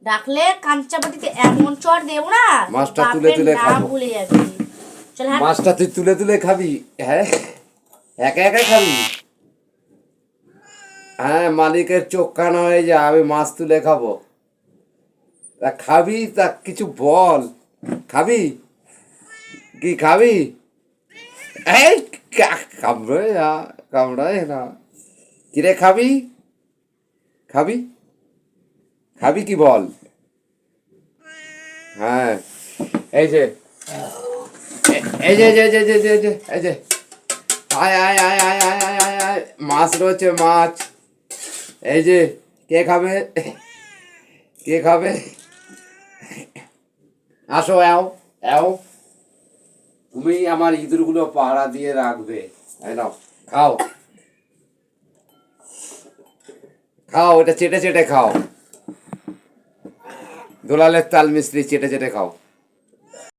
ডাকলে কাঞ্চাপাটিতে এমন চড় দেবো না, মাছটা তুলে তুলে না খাবো। ভুলে যাবি। চল হ্যাঁ, মাছটা তুই তুলে তুলে খাবি? হ্যাঁ, একা একা খাবি? হ্যাঁ, মালিকের চোখ কান হয়ে যা, আমি মাছ তুলে খাবো। তা খাবি, তা কিছু বল। খাবি কি খাবি? এই কামড়ায় না, কামড়ায় না। কিরে খাবি? খাবি? খাবি কি বল? হ্যাঁ, এই যে এই যে এই যে এই যে এই যে এই যে এই যে আয় আয় আয় আয় আয় আয় আয় আয়, মাছ রয়েছে, মাছ। এই যে, কে খাবে? কে খাবে? আসো, এও এও, তুমি আমার ইঁদুরগুলো পাহারা দিয়ে রাখবে। এই নাও, খাও খাও, এটা চেটে চেটে খাও। দোলালের তাল মিস্ত্রি, চেটে চেটে খাও।